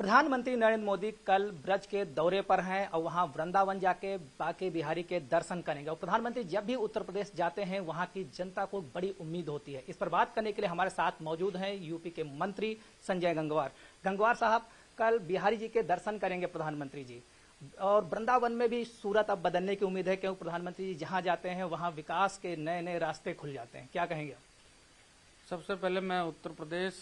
प्रधानमंत्री नरेंद्र मोदी कल ब्रज के दौरे पर हैं और वहां वृंदावन जाके बांके बिहारी के दर्शन करेंगे। और प्रधानमंत्री जब भी उत्तर प्रदेश जाते हैं वहां की जनता को बड़ी उम्मीद होती है। इस पर बात करने के लिए हमारे साथ मौजूद हैं यूपी के मंत्री संजय गंगवार। गंगवार साहब, कल बिहारी जी के दर्शन करेंगे प्रधानमंत्री जी, और वृंदावन में भी सूरत अब बदलने की उम्मीद है, क्योंकि प्रधानमंत्री जी जहां जाते हैं वहां विकास के नए नए रास्ते खुल जाते हैं। क्या कहेंगे? सबसे पहले मैं उत्तर प्रदेश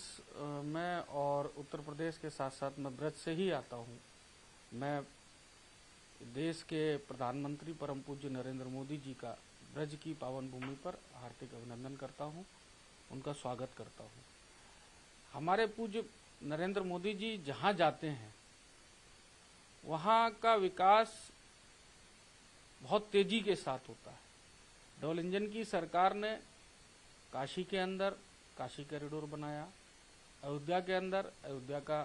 में और उत्तर प्रदेश के साथ साथ मैं ब्रज से ही आता हूँ। मैं देश के प्रधानमंत्री परम पूज्य नरेंद्र मोदी जी का ब्रज की पावन भूमि पर हार्दिक अभिनंदन करता हूँ, उनका स्वागत करता हूँ। हमारे पूज्य नरेंद्र मोदी जी जहाँ जाते हैं वहाँ का विकास बहुत तेजी के साथ होता है। डबल इंजन की सरकार ने काशी के अंदर काशी कॉरिडोर बनाया, अयोध्या के अंदर अयोध्या का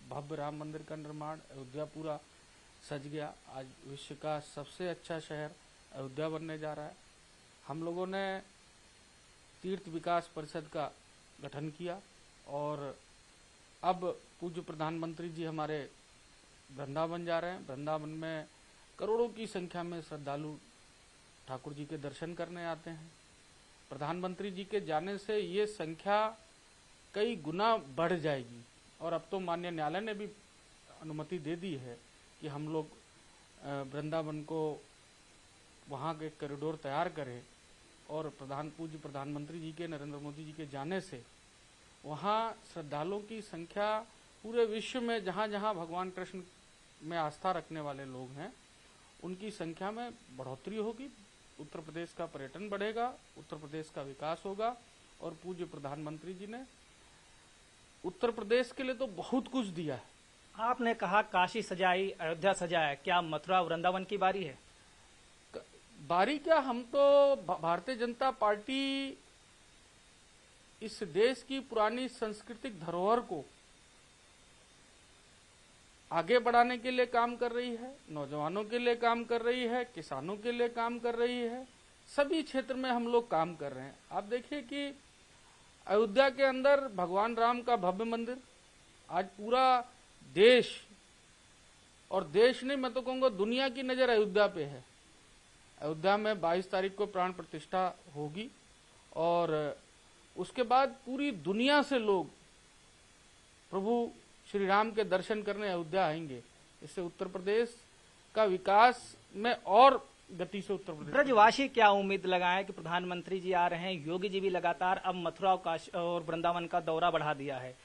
भव्य राम मंदिर का निर्माण, अयोध्या पूरा सज गया। आज विश्व का सबसे अच्छा शहर अयोध्या बनने जा रहा है। हम लोगों ने तीर्थ विकास परिषद का गठन किया और अब पूज्य प्रधानमंत्री जी हमारे वृंदावन जा रहे हैं। वृंदावन में करोड़ों की संख्या में श्रद्धालु ठाकुर जी के दर्शन करने आते हैं। प्रधानमंत्री जी के जाने से ये संख्या कई गुना बढ़ जाएगी और अब तो माननीय न्यायालय ने भी अनुमति दे दी है कि हम लोग वृंदावन को वहाँ के कॉरिडोर तैयार करें। और पूज्य प्रधानमंत्री जी के नरेंद्र मोदी जी के जाने से वहाँ श्रद्धालुओं की संख्या पूरे विश्व में जहाँ जहाँ भगवान कृष्ण में आस्था रखने वाले लोग हैं उनकी संख्या में बढ़ोतरी होगी। उत्तर प्रदेश का पर्यटन बढ़ेगा, उत्तर प्रदेश का विकास होगा। और पूज्य प्रधानमंत्री जी ने उत्तर प्रदेश के लिए तो बहुत कुछ दिया है। आपने कहा काशी सजाई, अयोध्या सजाया, क्या मथुरा वृंदावन की बारी है? बारी क्या, हम तो भारतीय जनता पार्टी इस देश की पुरानी सांस्कृतिक धरोहर को आगे बढ़ाने के लिए काम कर रही है, नौजवानों के लिए काम कर रही है, किसानों के लिए काम कर रही है। सभी क्षेत्र में हम लोग काम कर रहे हैं। आप देखिए कि अयोध्या के अंदर भगवान राम का भव्य मंदिर, आज पूरा देश, और देश नहीं मैं तो कहूँगा दुनिया की नजर अयोध्या पे है। अयोध्या में 22 तारीख को प्राण प्रतिष्ठा होगी और उसके बाद पूरी दुनिया से लोग प्रभु श्री राम के दर्शन करने अयोध्या आएंगे। इससे उत्तर प्रदेश का विकास में और गति से उत्तर प्रदेश। ब्रजवासी क्या उम्मीद लगाएं कि प्रधानमंत्री जी आ रहे हैं, योगी जी भी लगातार अब मथुरा और वृंदावन का दौरा बढ़ा दिया है,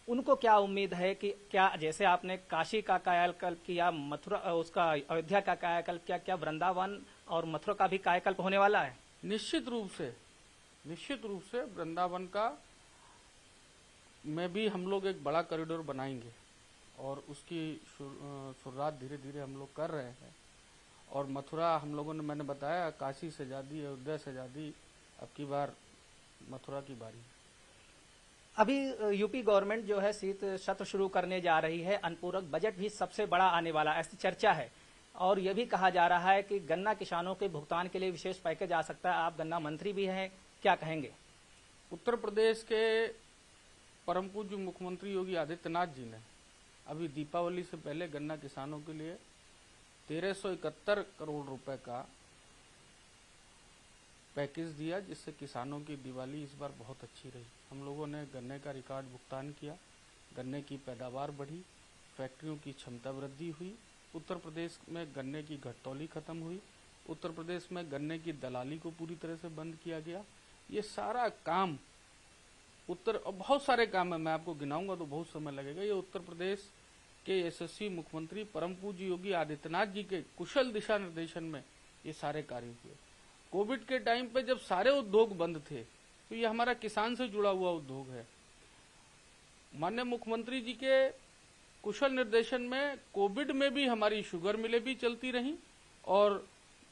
उनको क्या उम्मीद है कि क्या जैसे आपने काशी का कायाकल्प किया, मथुरा उसका अयोध्या का कायाकल्प किया, क्या वृंदावन और मथुरा का भी कायाकल्प होने वाला है? निश्चित रूप से वृंदावन का में भी हम लोग एक बड़ा कॉरिडोर बनाएंगे और उसकी शुरुआत धीरे धीरे हम लोग कर रहे हैं। और मथुरा हम लोगों ने, मैंने बताया, काशी सजा दी, अयोध्या सजा दी, अब की बार मथुरा की बारी। अभी यूपी गवर्नमेंट जो है शीत सत्र शुरू करने जा रही है, अनुपूरक बजट भी सबसे बड़ा आने वाला, ऐसी चर्चा है। और यह भी कहा जा रहा है कि गन्ना किसानों के भुगतान के लिए विशेष पैकेज आ सकता है। आप गन्ना मंत्री भी हैं, क्या कहेंगे? उत्तर प्रदेश के परम पूज्य मुख्यमंत्री योगी आदित्यनाथ जी ने अभी दीपावली से पहले गन्ना किसानों के लिए 1371 करोड़ रुपए का पैकेज दिया, जिससे किसानों की दिवाली इस बार बहुत अच्छी रही। हम लोगों ने गन्ने का रिकॉर्ड भुगतान किया, गन्ने की पैदावार बढ़ी, फैक्ट्रियों की क्षमता वृद्धि हुई, उत्तर प्रदेश में गन्ने की घटतौली खत्म हुई, उत्तर प्रदेश में गन्ने की दलाली को पूरी तरह से बंद किया गया। ये सारा काम बहुत सारे काम है, मैं आपको गिनाऊंगा तो बहुत समय लगेगा। ये उत्तर प्रदेश के यशस्वी मुख्यमंत्री परम पूज्य योगी आदित्यनाथ जी के कुशल दिशा निर्देशन में ये सारे कार्य हुए। कोविड के टाइम पे जब सारे उद्योग बंद थे तो ये हमारा किसान से जुड़ा हुआ उद्योग है। माननीय मुख्यमंत्री जी के कुशल निर्देशन में कोविड में भी हमारी शुगर मिलें भी चलती रही और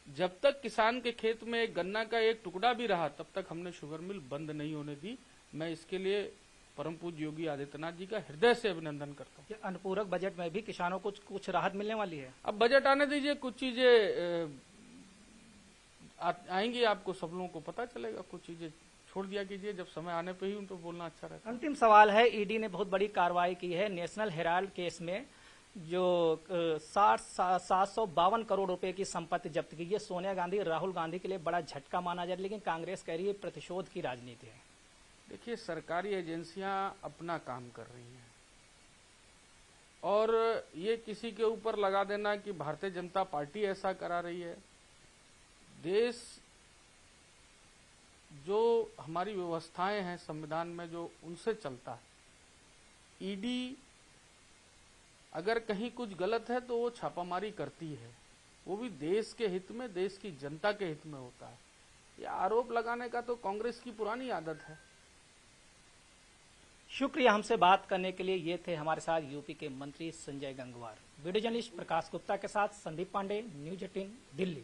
जब तक किसान के खेत में गन्ना का एक टुकड़ा भी रहा तब तक हमने शुगर मिल बंद नहीं होने दी। मैं इसके लिए परम पूज्य योगी आदित्यनाथ जी का हृदय से अभिनंदन करता हूँ। अनुपूरक बजट में भी किसानों को कुछ राहत मिलने वाली है। अब बजट आने दीजिए, कुछ चीजें आएंगी, आपको सब लोगों को पता चलेगा। कुछ चीजें छोड़ दिया कीजिए, जब समय आने पे ही उन पर बोलना अच्छा रहता है। अंतिम सवाल है, ईडी ने बहुत बड़ी कार्रवाई की है नेशनल हेराल्ड केस में, जो 752 करोड़ रुपए की संपत्ति जब्त की। ये सोनिया गांधी, राहुल गांधी के लिए बड़ा झटका माना जा रहा है, लेकिन कांग्रेस कह रही है प्रतिशोध की राजनीति है। देखिए, सरकारी एजेंसियां अपना काम कर रही हैं और ये किसी के ऊपर लगा देना कि भारतीय जनता पार्टी ऐसा करा रही है। देश जो हमारी व्यवस्थाएं हैं संविधान में, जो उनसे चलता है। ईडी अगर कहीं कुछ गलत है तो वो छापामारी करती है, वो भी देश के हित में, देश की जनता के हित में होता है। ये आरोप लगाने का तो कांग्रेस की पुरानी आदत है। शुक्रिया हमसे बात करने के लिए। ये थे हमारे साथ यूपी के मंत्री संजय गंगवार। वीडियो जर्नलिस्ट प्रकाश गुप्ता के साथ संदीप पांडे, न्यूज 18 दिल्ली।